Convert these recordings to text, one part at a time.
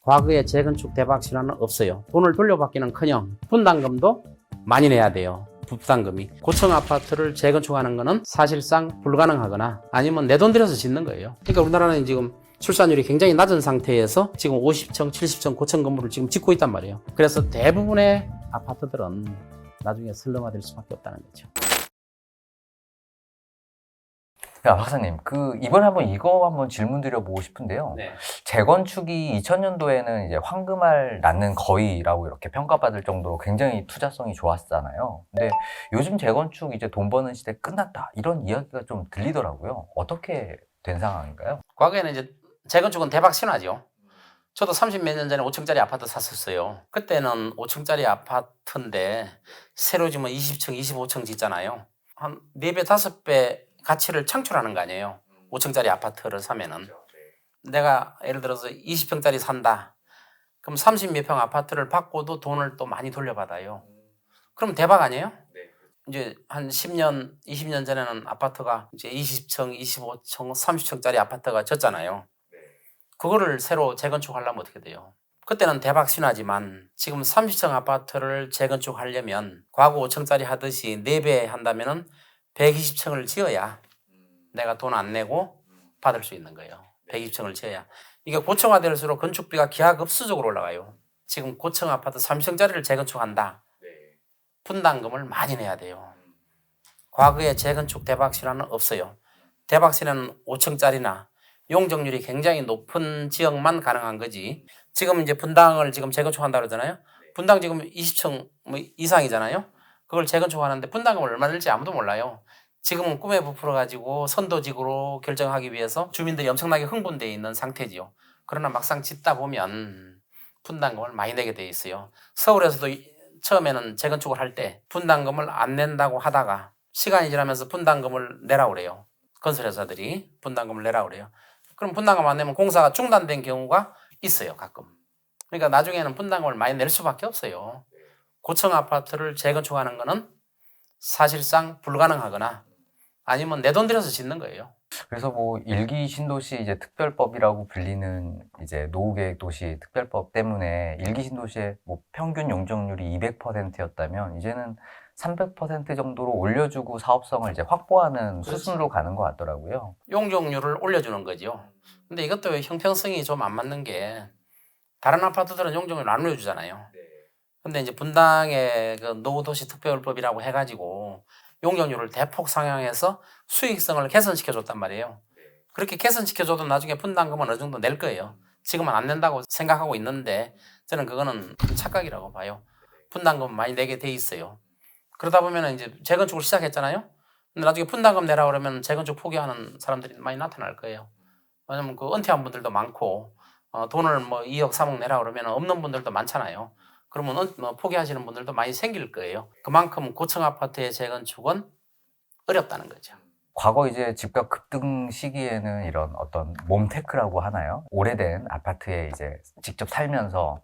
과거에 재건축 대박 신화는 없어요. 돈을 돌려받기는커녕 분담금도 많이 내야 돼요. 부담금이. 고층 아파트를 재건축하는 거는 사실상 불가능하거나 아니면 내 돈 들여서 짓는 거예요. 그러니까 우리나라는 지금 출산율이 굉장히 낮은 상태에서 지금 50층, 70층 고층 건물을 지금 짓고 있단 말이에요. 그래서 대부분의 아파트들은 나중에 슬럼화될 수밖에 없다는 거죠. 야, 박사님, 이번에 한번 질문 드려보고 싶은데요. 네. 재건축이 2000년도에는 이제 황금알 낳는 거위라고 이렇게 평가받을 정도로 굉장히 투자성이 좋았잖아요. 근데 요즘 재건축 이제 돈 버는 시대 끝났다. 이런 이야기가 좀 들리더라고요. 어떻게 된 상황인가요? 과거에는 이제 재건축은 대박 신화죠. 저도 30몇 년 전에 5층짜리 아파트 샀었어요. 그때는 5층짜리 아파트인데 새로 지면 20층, 25층 짓잖아요. 한 4배, 5배 가치를 창출하는 거 아니에요. 5층짜리 아파트를 사면은. 내가 예를 들어서 20평짜리 산다. 그럼 30몇 평 아파트를 받고도 돈을 또 많이 돌려받아요. 그럼 대박 아니에요? 이제 한 10년, 20년 전에는 아파트가 이제 20층, 25층, 30층짜리 아파트가 졌잖아요. 그거를 새로 재건축하려면 어떻게 돼요? 그때는 대박 신화지만 지금 30층 아파트를 재건축하려면 과거 5층짜리 하듯이 4배 한다면은 120층을 지어야 내가 돈 안 내고 받을 수 있는 거예요. 120층을 지어야. 이게 고층화될수록 건축비가 기하급수적으로 올라가요. 지금 고층 아파트 30층짜리를 재건축한다. 분담금을 많이 내야 돼요. 과거에 재건축 대박 신화는 없어요. 대박 신화는 5층짜리나 용적률이 굉장히 높은 지역만 가능한 거지. 지금 이제 분당을 지금 재건축한다 그러잖아요. 분당 지금 20층 이상이잖아요. 그걸 재건축하는데 분담금을 얼마 낼지 아무도 몰라요. 지금은 꿈에 부풀어 가지고 선도직으로 결정하기 위해서 주민들이 엄청나게 흥분되어 있는 상태지요. 그러나 막상 짓다 보면 분담금을 많이 내게 돼 있어요. 서울에서도 처음에는 재건축을 할 때 분담금을 안 낸다고 하다가 시간이 지나면서 분담금을 내라 그래요. 건설회사들이 분담금을 내라 그래요. 그럼 분담금 안 내면 공사가 중단된 경우가 있어요, 가끔. 그러니까 나중에는 분담금을 많이 낼 수밖에 없어요. 고층 아파트를 재건축하는 거는 사실상 불가능하거나 아니면 내 돈 들여서 짓는 거예요. 그래서 일기 신도시 이제 특별법이라고 불리는 이제 노후계획 도시 특별법 때문에 일기 신도시의 평균 용적률이 200%였다면 이제는 300% 정도로 올려주고 사업성을 이제 확보하는 수순으로 가는 것 같더라고요. 용적률을 올려주는 거죠. 근데 이것도 형평성이 좀 안 맞는 게 다른 아파트들은 용적률을 안 올려주잖아요. 근데 이제 분당의 그 노후도시 특별법이라고 해가지고 용적률을 대폭 상향해서 수익성을 개선시켜 줬단 말이에요. 그렇게 개선시켜 줘도 나중에 분담금은 어느 정도 낼 거예요. 지금은 안 낸다고 생각하고 있는데 저는 그거는 큰 착각이라고 봐요. 분담금 많이 내게 돼 있어요. 그러다 보면 이제 재건축을 시작했잖아요. 근데 나중에 분담금 내라 그러면 재건축 포기하는 사람들이 많이 나타날 거예요. 왜냐면 그 은퇴한 분들도 많고 돈을 2억, 3억 내라 그러면 없는 분들도 많잖아요. 그러면 포기하시는 분들도 많이 생길 거예요. 그만큼 고층 아파트의 재건축은 어렵다는 거죠. 과거 이제 집값 급등 시기에는 이런 어떤 몸테크라고 하나요? 오래된 아파트에 이제 직접 살면서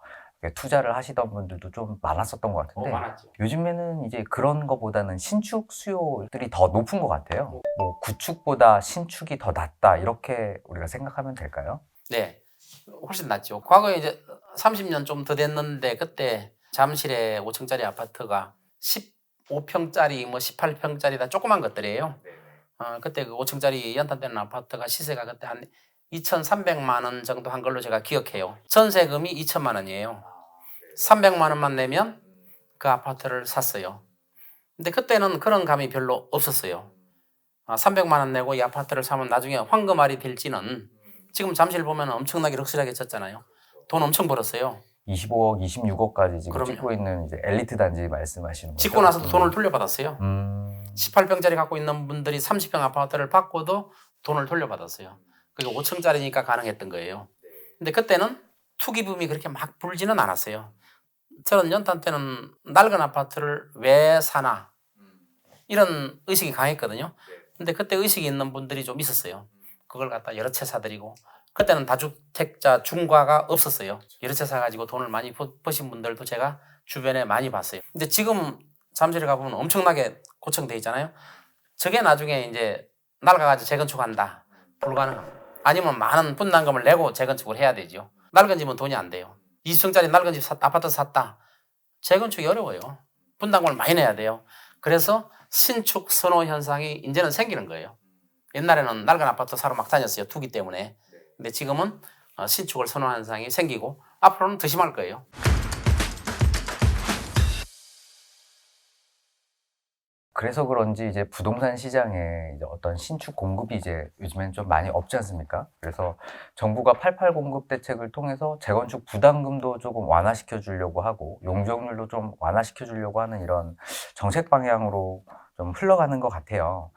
투자를 하시던 분들도 좀 많았었던 것 같은데 많았죠. 요즘에는 이제 그런 거보다는 신축 수요들이 더 높은 것 같아요. 구축보다 신축이 더 낫다 이렇게 우리가 생각하면 될까요? 네, 훨씬 낫죠. 과거에 이제 30년 좀 더 됐는데 그때 잠실에 5층짜리 아파트가 15평짜리 18평짜리 다 조그만 것들이에요. 그때 그 5층짜리 연탄되는 아파트가 시세가 그때 한 2,300만 원 정도 한 걸로 제가 기억해요. 전세금이 2천만 원이에요. 300만 원만 내면 그 아파트를 샀어요. 근데 그때는 그런 감이 별로 없었어요. 300만 원 내고 이 아파트를 사면 나중에 황금알이 될지는 지금 잠실 보면 엄청나게 럭셔리하게 졌잖아요. 돈 엄청 벌었어요. 25억, 26억까지 지금 그럼요. 찍고 있는 이제 엘리트 단지 말씀하시는 거죠? 짓고 나서도 돈을 돌려받았어요. 18평짜리 18평짜리 갖고 있는 분들이 30평 아파트를 받고도 돈을 돌려받았어요. 그게 5층짜리니까 가능했던 거예요. 근데 그때는 투기붐이 그렇게 막 불지는 않았어요. 저는 연탄 때는 낡은 아파트를 왜 사나 이런 의식이 강했거든요. 근데 그때 의식이 있는 분들이 좀 있었어요. 그걸 갖다 여러 채 사드리고 그때는 다주택자 중과가 없었어요. 여러 채 사가지고 돈을 많이 버신 분들도 제가 주변에 많이 봤어요. 근데 지금 잠실에 가보면 엄청나게 고층돼 있잖아요. 저게 나중에 이제 낡아가지고 재건축한다. 불가능합니다. 아니면 많은 분담금을 내고 재건축을 해야 되죠. 낡은 집은 돈이 안 돼요. 20층짜리 낡은 집 샀다, 아파트 샀다. 재건축이 어려워요. 분담금을 많이 내야 돼요. 그래서 신축 선호 현상이 이제는 생기는 거예요. 옛날에는 낡은 아파트 사러 막 다녔어요. 투기 때문에. 근데 지금은 신축을 선호하는 현상이 생기고 앞으로는 더 심할 거예요. 그래서 그런지 이제 부동산 시장에 이제 어떤 신축 공급이 이제 요즘엔 좀 많이 없지 않습니까? 그래서 정부가 88 공급 대책을 통해서 재건축 부담금도 조금 완화시켜 주려고 하고 용적률도 좀 완화시켜 주려고 하는 이런 정책 방향으로 좀 흘러가는 것 같아요.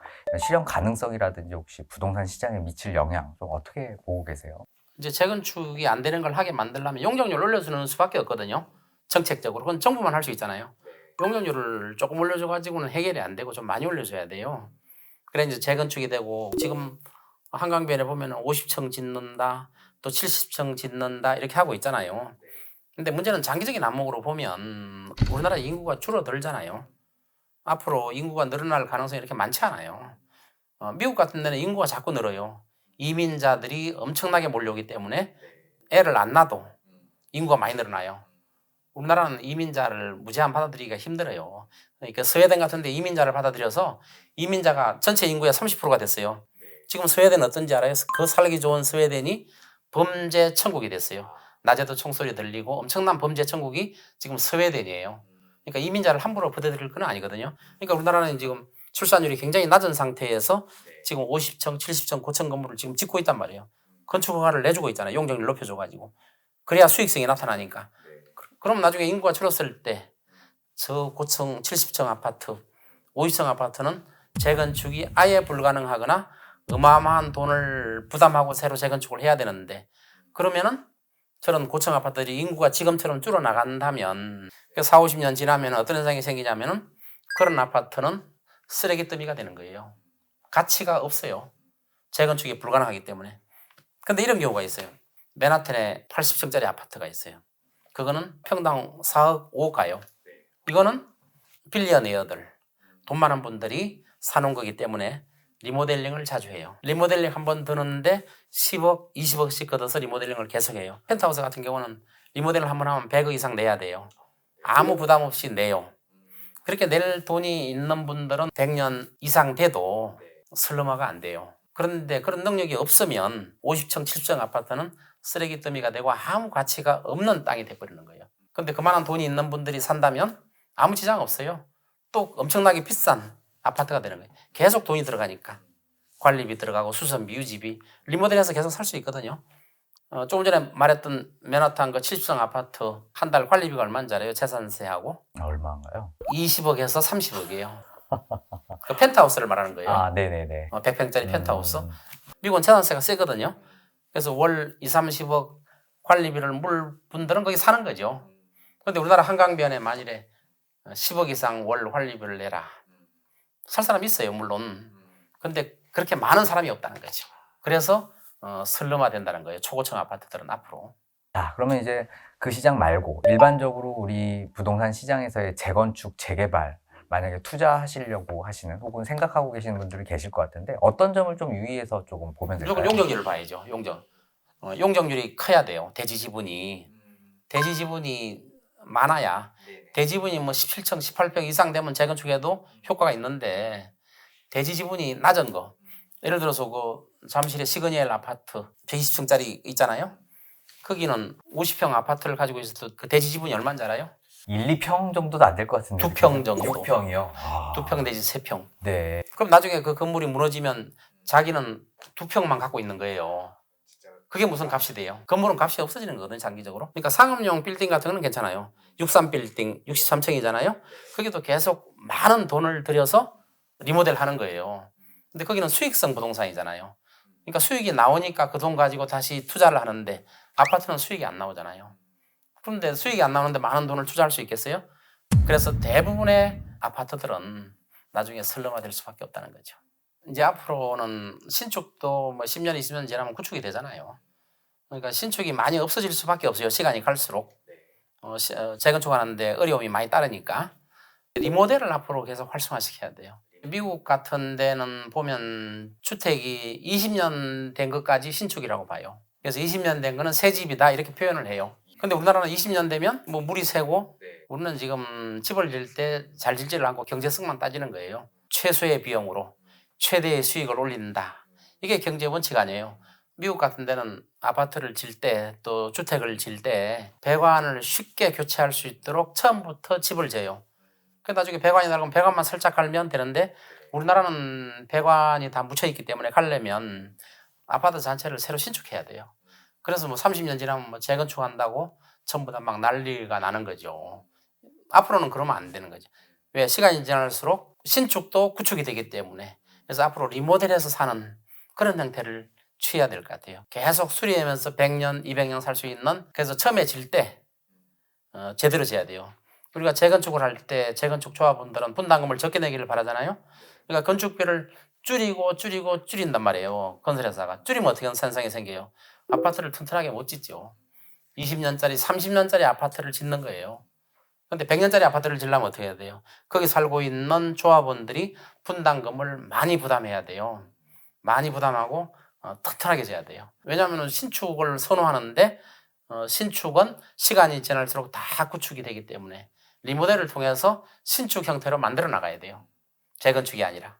실현 가능성이라든지 혹시 부동산 시장에 미칠 영향 좀 어떻게 보고 계세요? 이제 재건축이 안 되는 걸 하게 만들려면 용적률 올려주는 수밖에 없거든요. 정책적으로. 그건 정부만 할 수 있잖아요. 용적률을 조금 올려줘가지고는 해결이 안 되고 좀 많이 올려줘야 돼요. 그래 이제 재건축이 되고 지금 한강변에 보면 50층 짓는다, 또 70층 짓는다 이렇게 하고 있잖아요. 근데 문제는 장기적인 안목으로 보면 우리나라 인구가 줄어들잖아요. 앞으로 인구가 늘어날 가능성이 이렇게 많지 않아요. 미국 같은 데는 인구가 자꾸 늘어요. 이민자들이 엄청나게 몰려오기 때문에 애를 안 낳아도 인구가 많이 늘어나요. 우리나라는 이민자를 무제한 받아들이기가 힘들어요. 그러니까 스웨덴 같은 데 이민자를 받아들여서 이민자가 전체 인구의 30%가 됐어요. 지금 스웨덴은 어떤지 알아요? 그 살기 좋은 스웨덴이 범죄 천국이 됐어요. 낮에도 총소리 들리고 엄청난 범죄 천국이 지금 스웨덴이에요. 그러니까 이민자를 함부로 받아들일 건 아니거든요. 그러니까 우리나라는 지금 출산율이 굉장히 낮은 상태에서 지금 50층, 70층 고층 건물을 지금 짓고 있단 말이에요. 건축 허가를 내주고 있잖아요. 용적률 높여줘가지고. 그래야 수익성이 나타나니까. 그럼 나중에 인구가 줄었을 때 저 고층 70층 아파트, 50층 아파트는 재건축이 아예 불가능하거나 어마어마한 돈을 부담하고 새로 재건축을 해야 되는데 그러면은 저런 고층 아파트들이 인구가 지금처럼 줄어나간다면 4, 50년 지나면 어떤 현상이 생기냐면은 그런 아파트는 쓰레기 더미가 되는 거예요. 가치가 없어요. 재건축이 불가능하기 때문에. 근데 이런 경우가 있어요. 맨하탄에 80층짜리 아파트가 있어요. 그거는 평당 4억 5억 가요. 이거는 빌리어네어들, 돈 많은 분들이 사놓은 거기 때문에 리모델링을 자주 해요. 리모델링 한 번 드는데 10억, 20억씩 걷어서 리모델링을 계속해요. 펜트하우스 같은 경우는 리모델링 한 번 하면 100억 이상 내야 돼요. 아무 부담 없이 내요. 그렇게 낼 돈이 있는 분들은 100년 이상 돼도 슬럼화가 안 돼요. 그런데 그런 능력이 없으면 50층, 70층 아파트는 쓰레기 더미가 되고 아무 가치가 없는 땅이 돼버리는 거예요. 그런데 그만한 돈이 있는 분들이 산다면 아무 지장 없어요. 또 엄청나게 비싼 아파트가 되는 거예요. 계속 돈이 들어가니까. 관리비 들어가고 수선비, 유지비, 리모델해서 계속 살 수 있거든요. 조금 전에 말했던 맨하탄 그 70층 아파트 한 달 관리비가 얼마인지 알아요? 재산세하고? 얼마인가요? 20억에서 30억이에요. 그 펜트하우스를 말하는 거예요. 아, 네네네. 100평짜리 펜트하우스. 미국은 재산세가 세거든요. 그래서 월 2, 30억 관리비를 물 분들은 거기 사는 거죠. 그런데 우리나라 한강변에 만일에 10억 이상 월 관리비를 내라. 살 사람 있어요, 물론. 근데 그렇게 많은 사람이 없다는 거죠. 그래서 슬럼화 된다는 거예요. 초고층 아파트들은 앞으로. 자, 그러면 이제 그 시장 말고 일반적으로 우리 부동산 시장에서의 재건축, 재개발 만약에 투자하시려고 하시는 혹은 생각하고 계시는 분들이 계실 것 같은데 어떤 점을 좀 유의해서 조금 보면 될까요? 무조건 용적률을 봐야죠. 용적률이 커야 돼요. 대지 지분이. 대지 지분이 많아야 대지분이 뭐 17층, 18평 이상 되면 재건축해도 효과가 있는데 대지 지분이 낮은 거. 예를 들어서 그 잠실의 시그니엘 아파트 120층짜리 있잖아요. 거기는 50평 아파트를 가지고 있어도 그 대지 지분이 얼마인지 알아요? 1, 2평 정도도 안 될 것 같은데. 2평 정도. 6평이요? 2평 내지 3평. 네. 그럼 나중에 그 건물이 무너지면 자기는 2평만 갖고 있는 거예요. 그게 무슨 값이 돼요? 건물은 값이 없어지는 거거든요, 장기적으로. 그러니까 상업용 빌딩 같은 거는 괜찮아요. 63빌딩, 63층이잖아요. 거기도 계속 많은 돈을 들여서 리모델 하는 거예요. 근데 거기는 수익성 부동산이잖아요. 그러니까 수익이 나오니까 그 돈 가지고 다시 투자를 하는데 아파트는 수익이 안 나오잖아요. 그런데 수익이 안 나오는데 많은 돈을 투자할 수 있겠어요? 그래서 대부분의 아파트들은 나중에 슬럼화 될 수밖에 없다는 거죠. 이제 앞으로는 신축도 뭐 10년, 20년 지나면 구축이 되잖아요. 그러니까 신축이 많이 없어질 수밖에 없어요. 시간이 갈수록. 재건축하는데 어려움이 많이 따르니까. 리모델을 앞으로 계속 활성화시켜야 돼요. 미국 같은 데는 보면 주택이 20년 된 것까지 신축이라고 봐요. 그래서 20년 된 거는 새 집이다 이렇게 표현을 해요. 근데 우리나라는 20년 되면 뭐 물이 새고 우리는 지금 집을 질 때 잘 질지를 않고 경제성만 따지는 거예요. 최소의 비용으로 최대의 수익을 올린다. 이게 경제 원칙 아니에요. 미국 같은 데는 아파트를 질 때 또 주택을 질 때 배관을 쉽게 교체할 수 있도록 처음부터 집을 재요. 그 나중에 배관이 낡으면 배관만 살짝 갈면 되는데 우리나라는 배관이 다 묻혀 있기 때문에 갈려면 아파트 전체를 새로 신축해야 돼요. 그래서 뭐 30년 지나면 뭐 재건축한다고 전부 다 막 난리가 나는 거죠. 앞으로는 그러면 안 되는 거죠. 왜? 시간이 지날수록 신축도 구축이 되기 때문에. 그래서 앞으로 리모델해서 사는 그런 형태를 취해야 될 것 같아요. 계속 수리하면서 100년, 200년 살 수 있는, 그래서 처음에 질 때 제대로 재야 돼요. 우리가 재건축을 할 때 재건축 조합원들은 분담금을 적게 내기를 바라잖아요. 그러니까 건축비를 줄인단 말이에요. 건설회사가. 줄이면 어떻게 현상이 생겨요? 아파트를 튼튼하게 못 짓죠. 20년짜리, 30년짜리 아파트를 짓는 거예요. 근데 100년짜리 아파트를 지려면 어떻게 해야 돼요? 거기 살고 있는 조합원들이 분담금을 많이 부담해야 돼요. 많이 부담하고 튼튼하게 져야 돼요. 왜냐하면 신축을 선호하는데 신축은 시간이 지날수록 다 구축이 되기 때문에 리모델을 통해서 신축 형태로 만들어 나가야 돼요. 재건축이 아니라.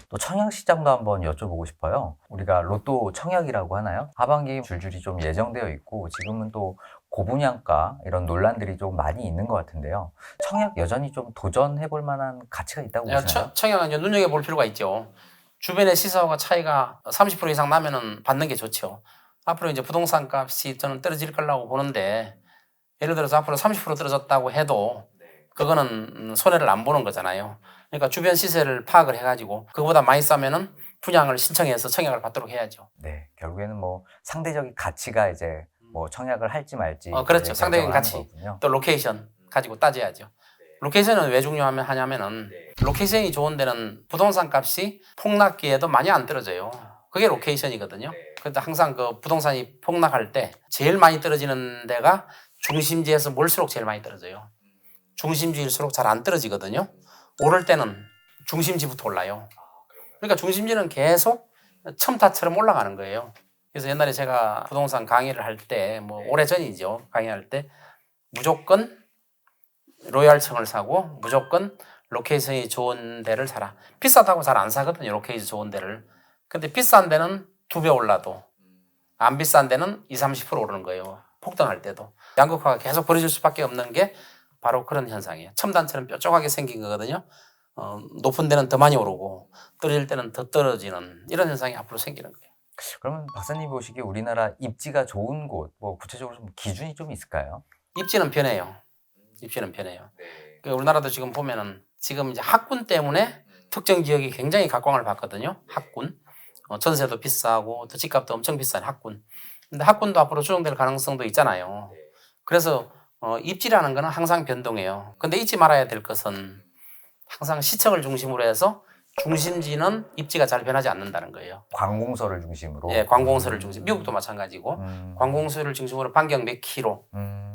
또 청약 시장도 한번 여쭤보고 싶어요. 우리가 로또 청약이라고 하나요? 하반기 줄줄이 좀 예정되어 있고 지금은 또 고분양가 이런 논란들이 좀 많이 있는 것 같은데요. 청약 여전히 좀 도전해 볼 만한 가치가 있다고 보시나요? 청약은 이제 눈여겨볼 필요가 있죠. 주변의 시세와 차이가 30% 이상 나면은 받는 게 좋죠. 앞으로 이제 부동산 값이 저는 떨어질 거라고 보는데 예를 들어서 앞으로 30% 떨어졌다고 해도 그거는 손해를 안 보는 거잖아요. 그러니까 주변 시세를 파악을 해가지고 그거보다 많이 싸면은 분양을 신청해서 청약을 받도록 해야죠. 네, 결국에는 뭐 상대적인 가치가 이제 뭐 청약을 할지 말지 그렇죠. 이제 상대적인 결정을 가치. 하는 거군요. 또 로케이션 가지고 따져야죠. 로케이션은 왜 중요하냐면은 로케이션이 좋은 데는 부동산 값이 폭락기에도 많이 안 떨어져요. 그게 로케이션이거든요. 그런데 항상 그 부동산이 폭락할 때 제일 많이 떨어지는 데가 중심지에서 멀수록 제일 많이 떨어져요. 중심지일수록 잘 안 떨어지거든요. 오를 때는 중심지부터 올라요. 그러니까 중심지는 계속 첨타처럼 올라가는 거예요. 그래서 옛날에 제가 부동산 강의를 할 때, 뭐 오래전이죠. 강의할 때 무조건 로얄층을 사고 무조건 로케이션이 좋은 데를 사라. 비싸다고 잘 안 사거든요. 로케이션 좋은 데를. 근데 비싼 데는 2배 올라도 안 비싼 데는 20-30% 오르는 거예요. 폭등할 때도. 양극화가 계속 벌어질 수밖에 없는 게 바로 그런 현상이에요. 첨단처럼 뾰족하게 생긴 거거든요. 높은 데는 더 많이 오르고 떨어질 때는 더 떨어지는 이런 현상이 앞으로 생기는 거예요. 그러면 박사님이 보시기에 우리나라 입지가 좋은 곳, 뭐 구체적으로 좀 기준이 좀 있을까요? 입지는 변해요. 입지는 변해요. 그러니까 우리나라도 지금 보면은 지금 이제 학군 때문에 특정 지역이 굉장히 각광을 받거든요. 학군. 전세도 비싸고 또 집값도 엄청 비싼 학군. 근데 학군도 앞으로 조정될 가능성도 있잖아요. 그래서 입지라는 거는 항상 변동해요. 근데 잊지 말아야 될 것은 항상 시청을 중심으로 해서 중심지는 입지가 잘 변하지 않는다는 거예요. 관공서를 중심으로. 예, 관공서를 중심. 미국도 마찬가지고 관공서를 중심으로 반경 몇 킬로.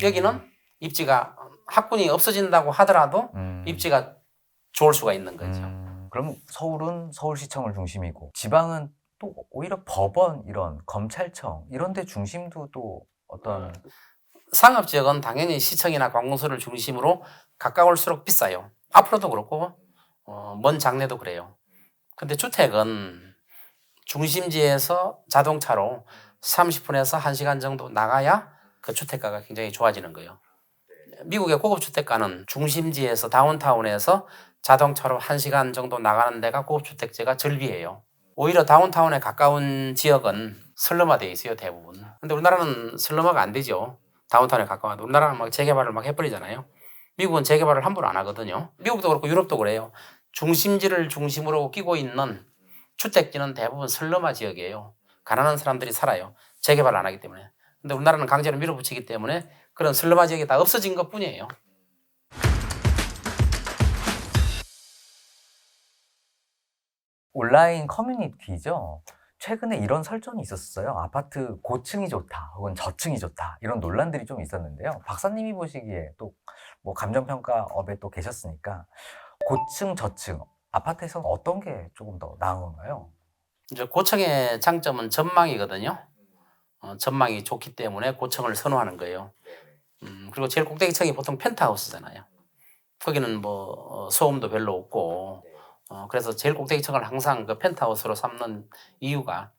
여기는 입지가 학군이 없어진다고 하더라도 입지가 좋을 수가 있는 거죠. 그럼 서울은 서울시청을 중심이고 지방은 또 오히려 법원 이런 검찰청 이런 데 중심도 또 어떤 상업지역은 당연히 시청이나 관공서를 중심으로 가까울수록 비싸요. 앞으로도 그렇고 먼 장래도 그래요. 근데 주택은 중심지에서 자동차로 30분에서 1시간 정도 나가야 그 주택가가 굉장히 좋아지는 거예요. 미국의 고급 주택가는 중심지에서 다운타운에서 자동차로 1시간 정도 나가는 데가 고급 주택지가 절비예요. 오히려 다운타운에 가까운 지역은 슬럼화되어 있어요, 대부분. 근데 우리나라는 슬럼화가 안 되죠. 다운타운에 가까워도. 우리나라는 막 재개발을 막 해버리잖아요. 미국은 재개발을 함부로 안 하거든요. 미국도 그렇고 유럽도 그래요. 중심지를 중심으로 끼고 있는 주택지는 대부분 슬럼화 지역이에요. 가난한 사람들이 살아요. 재개발을 안 하기 때문에. 근데 우리나라는 강제로 밀어붙이기 때문에 그런 슬럼화 지역이 다 없어진 것 뿐이에요. 온라인 커뮤니티죠. 최근에 이런 설전이 있었어요. 아파트 고층이 좋다, 혹은 저층이 좋다, 이런 논란들이 좀 있었는데요. 박사님이 보시기에 또 뭐 감정평가업에 또 계셨으니까 고층, 저층, 아파트에서는 어떤 게 조금 더 나은 건가요? 이제 고층의 장점은 전망이거든요. 전망이 좋기 때문에 고층을 선호하는 거예요. 그리고 제일 꼭대기층이 보통 펜트하우스잖아요. 거기는 뭐 소음도 별로 없고 그래서 제일 꼭대기층을 항상 그 펜트하우스로 삼는 이유가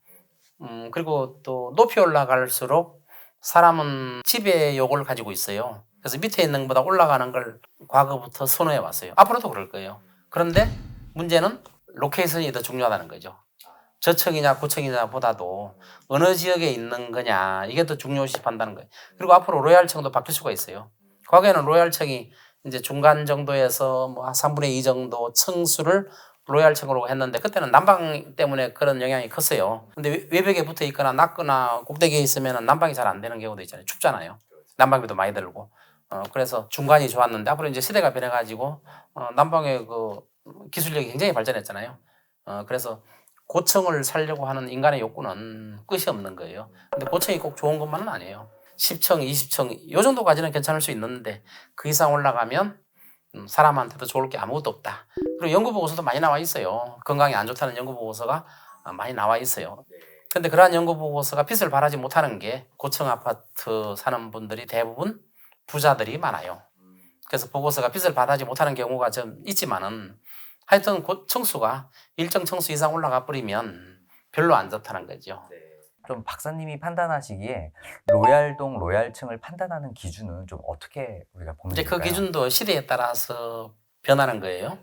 그리고 또 높이 올라갈수록 사람은 지배의 욕을 가지고 있어요. 그래서 밑에 있는 것보다 올라가는 걸 과거부터 선호해 왔어요. 앞으로도 그럴 거예요. 그런데 문제는 로케이션이 더 중요하다는 거죠. 저층이냐 고층이냐 보다도 어느 지역에 있는 거냐 이게 더 중요시 판다는 거예요. 그리고 앞으로 로얄층도 바뀔 수가 있어요. 과거에는 로얄층이 이제 중간 정도에서 뭐 한 3분의 2 정도 층수를 로얄층으로 했는데 그때는 난방 때문에 그런 영향이 컸어요. 근데 외벽에 붙어 있거나 낮거나 꼭대기에 있으면 난방이 잘 안 되는 경우도 있잖아요. 춥잖아요. 난방비도 많이 들고. 그래서 중간이 좋았는데 앞으로 이제 시대가 변해가지고 난방의 그 기술력이 굉장히 발전했잖아요. 그래서 고층을 살려고 하는 인간의 욕구는 끝이 없는 거예요. 근데 고층이 꼭 좋은 것만은 아니에요. 10층, 20층 요 정도까지는 괜찮을 수 있는데 그 이상 올라가면 사람한테도 좋을 게 아무것도 없다. 그리고 연구 보고서도 많이 나와 있어요. 건강에 안 좋다는 연구 보고서가 많이 나와 있어요. 근데 그러한 연구 보고서가 빛을 발하지 못하는 게 고층 아파트 사는 분들이 대부분 부자들이 많아요. 그래서 보고서가 빛을 발하지 못하는 경우가 좀 있지만은 하여튼 층수가 일정 층수 이상 올라가 버리면 별로 안 좋다는 거죠. 좀 박사님이 판단하시기에 로얄동, 로얄층을 판단하는 기준은 좀 어떻게 우리가 보면 이제 그 될까요? 기준도 시대에 따라서 변하는 거예요.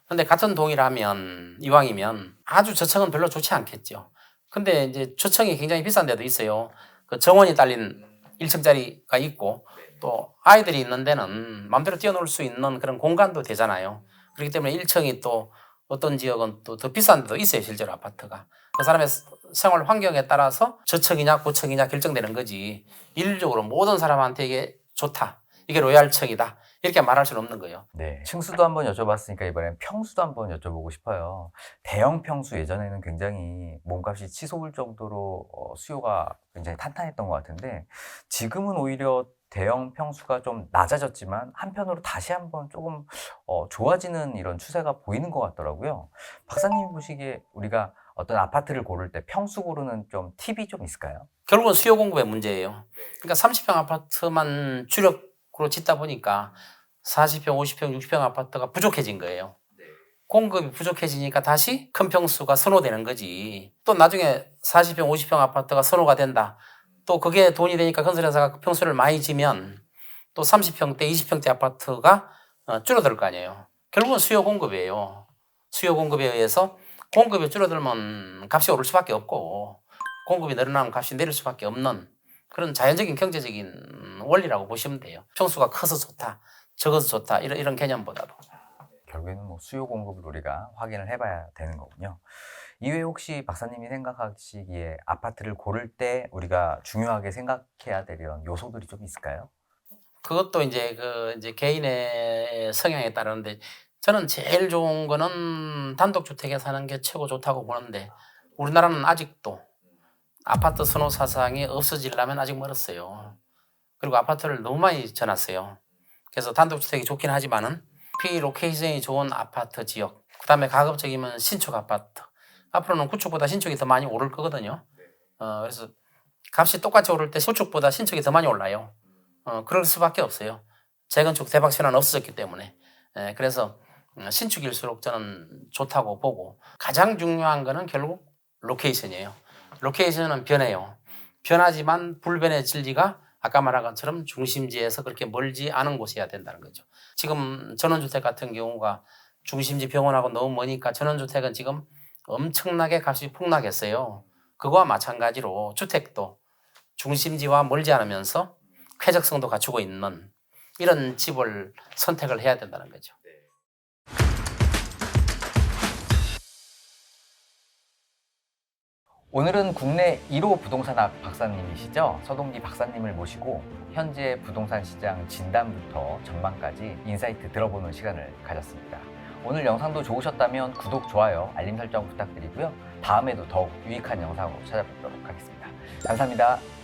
근데 같은 동이라면 이왕이면 아주 저층은 별로 좋지 않겠죠. 근데 이제 저층이 굉장히 비싼 데도 있어요. 그 정원이 딸린 1층짜리가 있고 또 아이들이 있는 데는 마음대로 뛰어놀 수 있는 그런 공간도 되잖아요. 그렇기 때문에 1층이 또 어떤 지역은 또 더 비싼 데도 있어요. 실제로 아파트가. 그 사람의 생활 환경에 따라서 저층이냐 고층이냐 결정되는 거지 일률적으로 모든 사람한테 이게 좋다. 이게 로얄층이다. 이렇게 말할 수는 없는 거예요. 네. 층수도 한번 여쭤봤으니까 이번엔 평수도 한번 여쭤보고 싶어요. 대형 평수 예전에는 굉장히 몸값이 치솟을 정도로 수요가 굉장히 탄탄했던 것 같은데 지금은 오히려 대형 평수가 좀 낮아졌지만 한편으로 다시 한번 조금 좋아지는 이런 추세가 보이는 것 같더라고요. 박사님이 보시기에 우리가 어떤 아파트를 고를 때 평수 고르는 좀 팁이 좀 있을까요? 결국은 수요 공급의 문제예요. 그러니까 30평 아파트만 주력으로 짓다 보니까 40평, 50평, 60평 아파트가 부족해진 거예요. 공급이 부족해지니까 다시 큰 평수가 선호되는 거지. 또 나중에 40평, 50평 아파트가 선호가 된다. 또 그게 돈이 되니까 건설회사가 그 평수를 많이 지면 또 30평대, 20평대 아파트가 줄어들 거 아니에요. 결국은 수요 공급이에요. 수요 공급에 의해서 공급이 줄어들면 값이 오를 수밖에 없고 공급이 늘어나면 값이 내릴 수밖에 없는 그런 자연적인 경제적인 원리라고 보시면 돼요. 평수가 커서 좋다, 적어서 좋다 이런 개념보다도. 결국에는 뭐 수요 공급을 우리가 확인을 해봐야 되는 거군요. 이외에 혹시 박사님이 생각하시기에 아파트를 고를 때 우리가 중요하게 생각해야 될 이런 요소들이 좀 있을까요? 그것도 이제 개인의 성향에 따르는데 저는 제일 좋은 거는 단독주택에 사는 게 최고 좋다고 보는데 우리나라는 아직도 아파트 선호 사상이 없어지려면 아직 멀었어요. 그리고 아파트를 너무 많이 져놨어요. 그래서 단독주택이 좋긴 하지만은 로케이션이 좋은 아파트 지역, 그 다음에 가급적이면 신축 아파트. 앞으로는 구축보다 신축이 더 많이 오를 거거든요. 그래서 값이 똑같이 오를 때 구축보다 신축이 더 많이 올라요. 그럴 수밖에 없어요. 재건축 대박 신화는 없어졌기 때문에. 그래서 신축일수록 저는 좋다고 보고 가장 중요한 거는 결국 로케이션이에요. 로케이션은 변해요. 변하지만 불변의 진리가 아까 말한 것처럼 중심지에서 그렇게 멀지 않은 곳이어야 된다는 거죠. 지금 전원주택 같은 경우가 중심지 병원하고 너무 머니까 전원주택은 지금 엄청나게 값이 폭락했어요. 그거와 마찬가지로 주택도 중심지와 멀지 않으면서 쾌적성도 갖추고 있는 이런 집을 선택을 해야 된다는 거죠. 오늘은 국내 1호 부동산학 박사님이시죠? 서동기 박사님을 모시고 현재 부동산 시장 진단부터 전망까지 인사이트 들어보는 시간을 가졌습니다. 오늘 영상도 좋으셨다면 구독, 좋아요, 알림 설정 부탁드리고요. 다음에도 더욱 유익한 영상으로 찾아뵙도록 하겠습니다. 감사합니다.